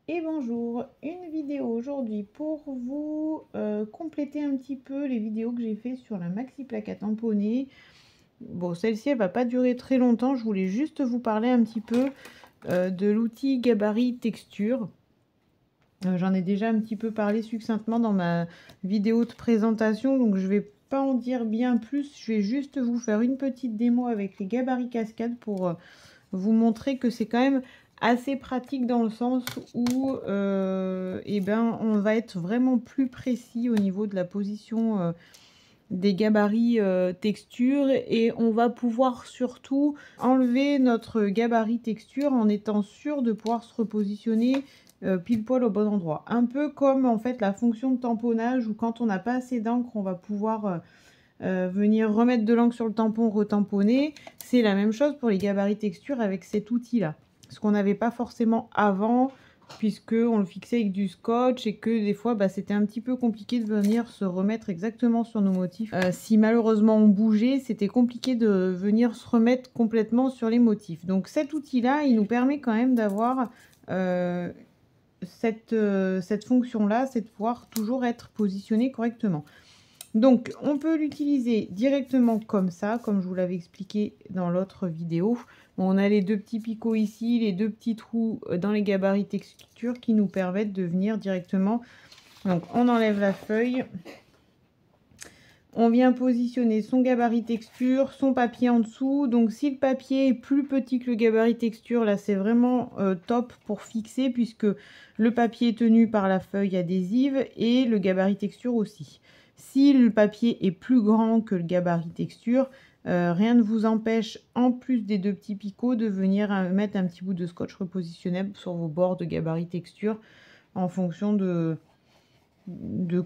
Et bonjour, une vidéo aujourd'hui pour vous compléter un petit peu les vidéos que j'ai fait sur la maxi plaque à tamponner. Bon, celle-ci elle va pas durer très longtemps, je voulais juste vous parler un petit peu de l'outil gabarit texture. J'en ai déjà un petit peu parlé succinctement dans ma vidéo de présentation, donc je vais pas en dire bien plus, je vais juste vous faire une petite démo avec les gabarits cascades pour vous montrer que c'est quand même assez pratique dans le sens où eh ben, on va être vraiment plus précis au niveau de la position des gabarits texture, et on va pouvoir surtout enlever notre gabarit texture en étant sûr de pouvoir se repositionner pile poil au bon endroit. Un peu comme en fait la fonction de tamponnage où quand on n'a pas assez d'encre, on va pouvoir venir remettre de l'encre sur le tampon, retamponner. C'est la même chose pour les gabarits texture avec cet outil-là. Ce qu'on n'avait pas forcément avant, puisque on le fixait avec du scotch et que des fois, c'était un petit peu compliqué de venir se remettre exactement sur nos motifs. Si malheureusement on bougeait, c'était compliqué de venir se remettre complètement sur les motifs. Donc cet outil-là, il nous permet quand même d'avoir cette fonction-là, c'est de pouvoir toujours être positionné correctement. Donc, on peut l'utiliser directement comme ça, comme je vous l'avais expliqué dans l'autre vidéo. On a les deux petits picots ici, les deux petits trous dans les gabarits texture qui nous permettent de venir directement. Donc, on enlève la feuille. On vient positionner son gabarit texture, son papier en dessous. Donc, si le papier est plus petit que le gabarit texture, là, c'est vraiment top pour fixer puisque le papier est tenu par la feuille adhésive et le gabarit texture aussi. Si le papier est plus grand que le gabarit texture, rien ne vous empêche, en plus des deux petits picots, de venir mettre un petit bout de scotch repositionnable sur vos bords de gabarit texture en fonction de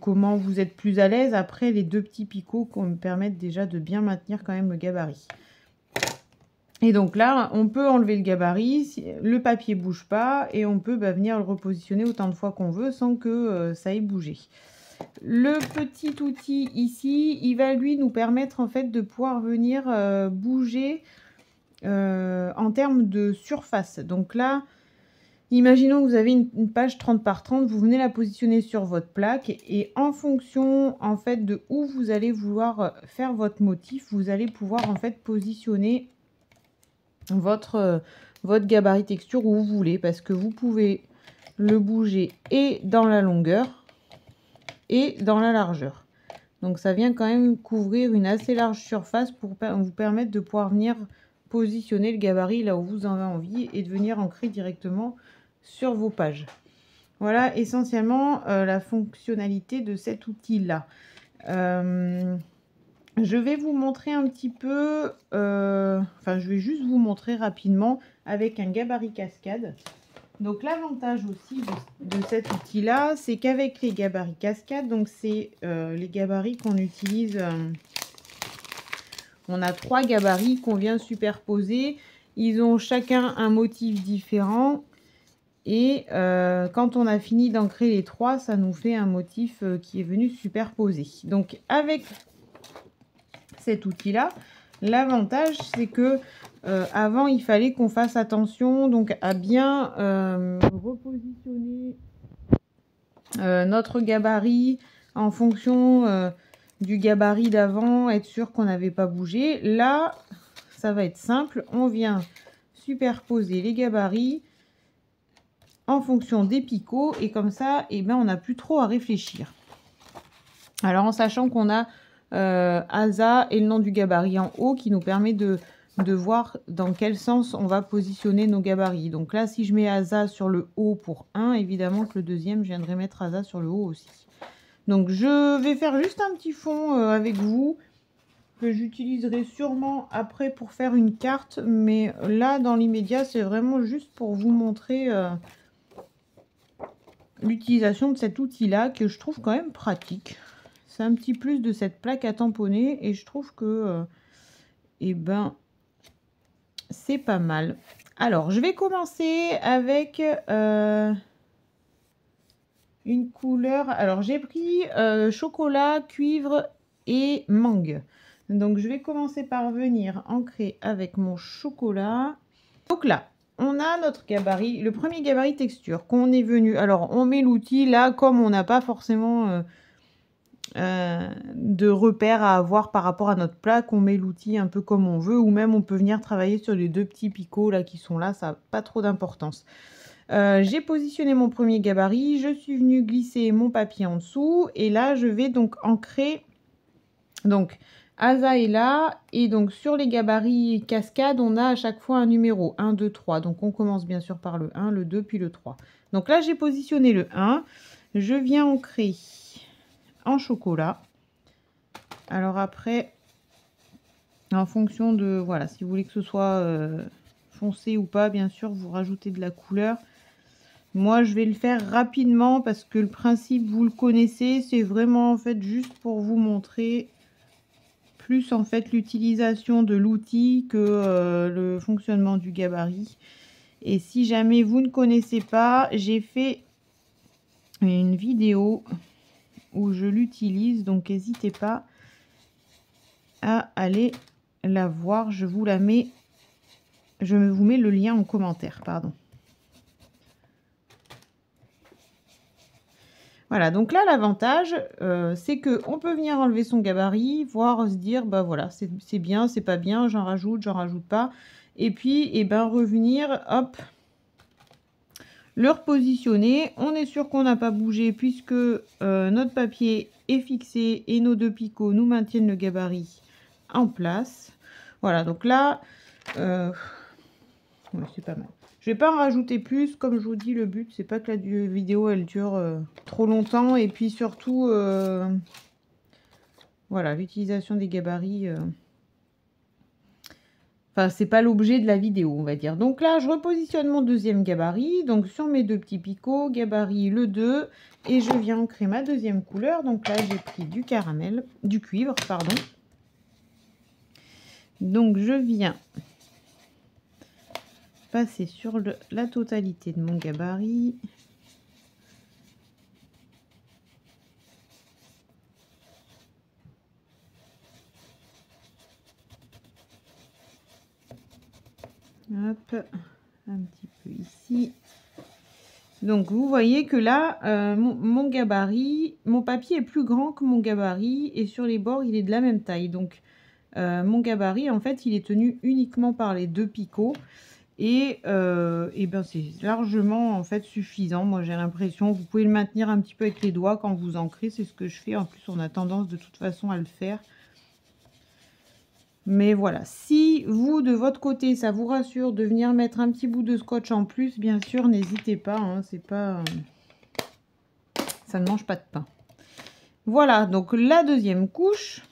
comment vous êtes plus à l'aise. Après, les deux petits picots me permettent déjà de bien maintenir quand même le gabarit. Et donc là, on peut enlever le gabarit, le papier bouge pas, et on peut venir le repositionner autant de fois qu'on veut sans que ça ait bougé. Le petit outil ici, il va lui nous permettre en fait de pouvoir venir bouger en termes de surface. Donc là, imaginons que vous avez une page 30 par 30, vous venez la positionner sur votre plaque et en fonction en fait de où vous allez vouloir faire votre motif, vous allez pouvoir en fait positionner votre gabarit texture où vous voulez, parce que vous pouvez le bouger et dans la longueur et dans la largeur. Donc ça vient quand même couvrir une assez large surface pour vous permettre de pouvoir venir positionner le gabarit là où vous en avez envie et de venir ancrer directement sur vos pages. Voilà essentiellement la fonctionnalité de cet outil-là. Je vais vous montrer un petit peu, enfin je vais juste vous montrer rapidement avec un gabarit cascade. Donc l'avantage aussi de cet outil-là, c'est qu'avec les gabarits cascades, donc c'est les gabarits qu'on utilise, on a 3 gabarits qu'on vient superposer. Ils ont chacun un motif différent. Et quand on a fini d'ancrer les 3, ça nous fait un motif qui est venu superposer. Donc avec cet outil-là, l'avantage c'est que avant il fallait qu'on fasse attention donc à bien repositionner notre gabarit en fonction du gabarit d'avant, être sûr qu'on n'avait pas bougé. Là, ça va être simple, on vient superposer les gabarits en fonction des picots et comme ça, eh ben, on n'a plus trop à réfléchir. Alors en sachant qu'on a ASA et le nom du gabarit en haut qui nous permet de voir dans quel sens on va positionner nos gabarits. Donc là, si je mets ASA sur le haut pour 1, évidemment que le deuxième, je viendrai mettre ASA sur le haut aussi. Donc je vais faire juste un petit fond avec vous que j'utiliserai sûrement après pour faire une carte. Mais là, dans l'immédiat, c'est vraiment juste pour vous montrer l'utilisation de cet outil-là que je trouve quand même pratique. C'est un petit plus de cette plaque à tamponner et je trouve que eh ben c'est pas mal. Alors je vais commencer avec une couleur. Alors j'ai pris chocolat, cuivre et mangue. Donc je vais commencer par venir ancrer avec mon chocolat. Donc là on a notre gabarit, le premier gabarit texture qu'on est venu. Alors, on met l'outil là, comme on n'a pas forcément de repères à avoir par rapport à notre plaque, on met l'outil un peu comme on veut, ou même on peut venir travailler sur les 2 petits picots là qui sont là, ça n'a pas trop d'importance. J'ai positionné mon premier gabarit, je suis venue glisser mon papier en dessous et là je vais donc ancrer, donc Asa est là et donc sur les gabarits cascade on a à chaque fois un numéro 1, 2, 3, donc on commence bien sûr par le 1, le 2 puis le 3. Donc là j'ai positionné le 1, je viens ancrer en chocolat. Alors après, en fonction de, voilà, si vous voulez que ce soit foncé ou pas, bien sûr, vous rajoutez de la couleur. Moi, je vais le faire rapidement parce que le principe, vous le connaissez. C'est vraiment, en fait, juste pour vous montrer plus, en fait, l'utilisation de l'outil que le fonctionnement du gabarit. Et si jamais vous ne connaissez pas, j'ai fait une vidéo où je l'utilise. Donc, n'hésitez pas à aller la voir. Je vous la mets, je vous mets le lien en commentaire, pardon. Voilà, donc là l'avantage c'est que on peut venir enlever son gabarit, voir se dire bah voilà, c'est bien, c'est pas bien, j'en rajoute pas, et puis et ben revenir, hop, le repositionner. On est sûr qu'on n'a pas bougé puisque notre papier est fixé et nos 2 picots nous maintiennent le gabarit en place. Voilà, donc là ouais, c'est pas mal. Je vais pas en rajouter plus, comme je vous dis, le but c'est pas que la vidéo elle dure trop longtemps, et puis surtout voilà, l'utilisation des gabarits, enfin c'est pas l'objet de la vidéo, on va dire. Donc là je repositionne mon deuxième gabarit, donc sur mes 2 petits picots, gabarit le 2, et je viens ancrer ma deuxième couleur. Donc là j'ai pris du caramel, du cuivre, pardon. Donc je viens passer sur la totalité de mon gabarit. Hop, un petit peu ici. Donc vous voyez que là, mon gabarit, mon papier est plus grand que mon gabarit, et sur les bords il est de la même taille. Donc mon gabarit en fait il est tenu uniquement par les 2 picots, et ben c'est largement en fait suffisant. Moi j'ai l'impression, vous pouvez le maintenir un petit peu avec les doigts quand vous ancrez, c'est ce que je fais. En plus on a tendance de toute façon à le faire. Mais voilà, si vous, de votre côté, ça vous rassure de venir mettre un petit bout de scotch en plus, bien sûr, n'hésitez pas, hein, c'est pas... ça ne mange pas de pain. Voilà, donc la deuxième couche.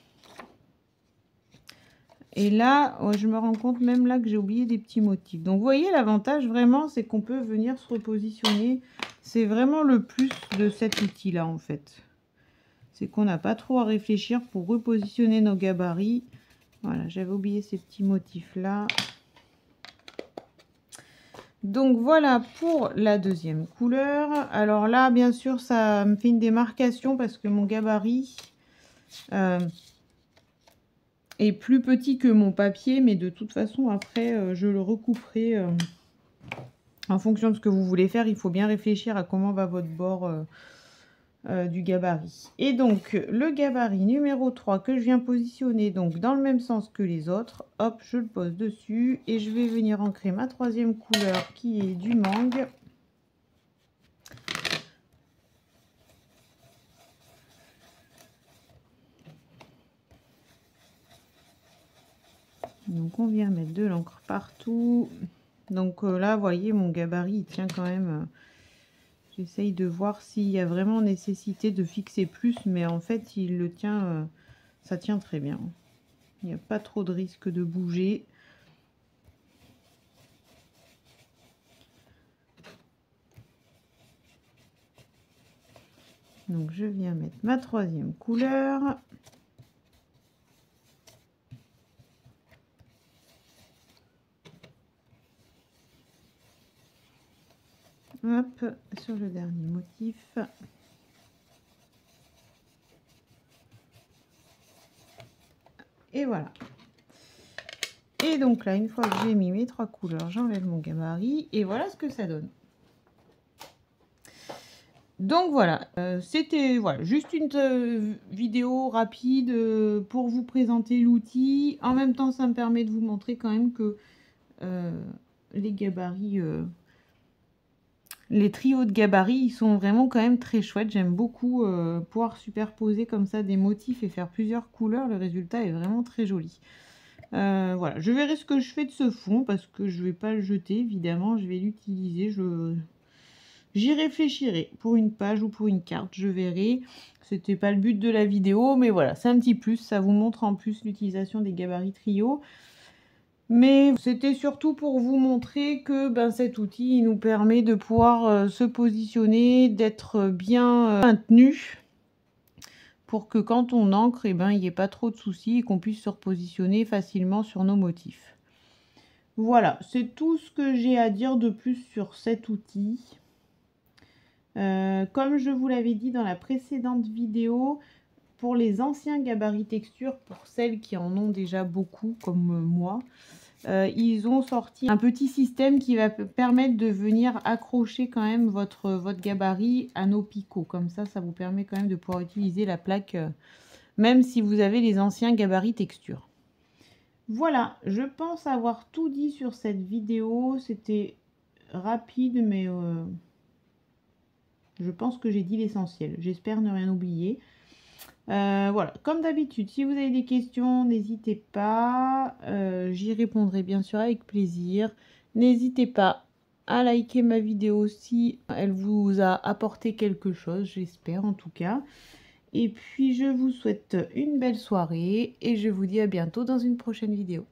Et là, je me rends compte même là que j'ai oublié des petits motifs. Donc, vous voyez, l'avantage, vraiment, c'est qu'on peut venir se repositionner. C'est vraiment le plus de cet outil-là, en fait. C'est qu'on n'a pas trop à réfléchir pour repositionner nos gabarits. Voilà, j'avais oublié ces petits motifs-là. Donc voilà pour la deuxième couleur. Alors là, bien sûr, ça me fait une démarcation parce que mon gabarit est plus petit que mon papier, mais de toute façon, après, je le recouperai en fonction de ce que vous voulez faire. Il faut bien réfléchir à comment va votre bord du gabarit. Et donc, le gabarit numéro 3 que je viens positionner donc dans le même sens que les autres, hop, je le pose dessus et je vais venir ancrer ma troisième couleur qui est du mangue. Donc on vient mettre de l'encre partout. Donc là, vous voyez, mon gabarit il tient quand même. J'essaye de voir s'il y a vraiment nécessité de fixer plus, mais en fait il le tient, ça tient très bien. Il n'y a pas trop de risque de bouger. Donc je viens mettre ma troisième couleur. Hop, sur le dernier motif. Et voilà. Et donc là, une fois que j'ai mis mes 3 couleurs, j'enlève mon gabarit et voilà ce que ça donne. Donc voilà, c'était voilà, juste une vidéo rapide pour vous présenter l'outil. En même temps, ça me permet de vous montrer quand même que les gabarits, les trios de gabarits, ils sont vraiment quand même très chouettes. J'aime beaucoup pouvoir superposer comme ça des motifs et faire plusieurs couleurs. Le résultat est vraiment très joli. Voilà, je verrai ce que je fais de ce fond parce que je ne vais pas le jeter, évidemment. Je vais l'utiliser. J'y réfléchirai pour une page ou pour une carte, je verrai. C'était pas le but de la vidéo, mais voilà, c'est un petit plus. Ça vous montre en plus l'utilisation des gabarits trio. Mais c'était surtout pour vous montrer que cet outil il nous permet de pouvoir se positionner, d'être bien maintenu pour que quand on encre, il n'y ait pas trop de soucis et qu'on puisse se repositionner facilement sur nos motifs. Voilà, c'est tout ce que j'ai à dire de plus sur cet outil. Comme je vous l'avais dit dans la précédente vidéo, pour les anciens gabarits texture, pour celles qui en ont déjà beaucoup comme moi, ils ont sorti un petit système qui va permettre de venir accrocher quand même votre gabarit à nos picots. Comme ça vous permet quand même de pouvoir utiliser la plaque même si vous avez les anciens gabarits texture. Voilà, je pense avoir tout dit sur cette vidéo. C'était rapide, mais je pense que j'ai dit l'essentiel. J'espère ne rien oublier. Voilà, comme d'habitude, si vous avez des questions, n'hésitez pas. J'y répondrai bien sûr avec plaisir. N'hésitez pas à liker ma vidéo si elle vous a apporté quelque chose, j'espère en tout cas. Et puis, je vous souhaite une belle soirée et je vous dis à bientôt dans une prochaine vidéo.